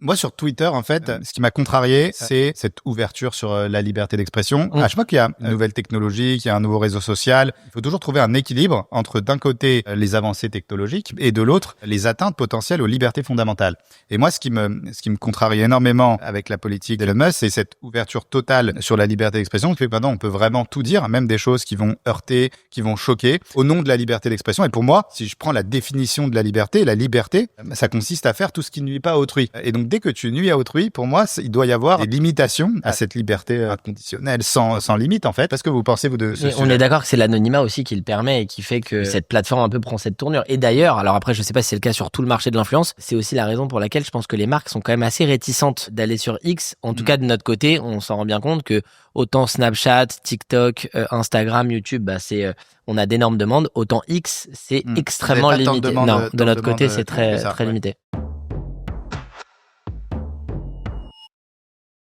Moi, sur Twitter, en fait, ce qui m'a contrarié, c'est cette ouverture sur la liberté d'expression. À chaque fois qu'il y a une nouvelle technologie, qu'il y a un nouveau réseau social, il faut toujours trouver un équilibre entre, d'un côté, les avancées technologiques et de l'autre, les atteintes potentielles aux libertés fondamentales. Et moi, ce qui me contrarie énormément avec la politique d'Elon Musk, c'est cette ouverture totale sur la liberté d'expression qui fait que maintenant, on peut vraiment tout dire, même des choses qui vont heurter, qui vont choquer, au nom de la liberté d'expression. Et pour moi, si je prends la définition de la liberté, ça consiste à faire tout ce qui ne nuit pas à autrui. Et donc, dès que tu nuis à autrui, pour moi, il doit y avoir des limitations à cette liberté inconditionnelle, sans limite, en fait. Parce que vous pensez, vous, de ce sujet. On est d'accord que c'est l'anonymat aussi qui le permet et qui fait que cette plateforme un peu prend cette tournure. Et d'ailleurs, alors après, je sais pas si c'est le cas sur tout le marché de l'influence, c'est aussi la raison pour laquelle je pense que les marques sont quand même assez réticentes d'aller sur X. En tout cas, de notre côté, on s'en rend bien compte que autant Snapchat, TikTok, Instagram, YouTube, on a d'énormes demandes. Autant X, c'est extrêmement limité. Non, de notre côté, c'est très limité.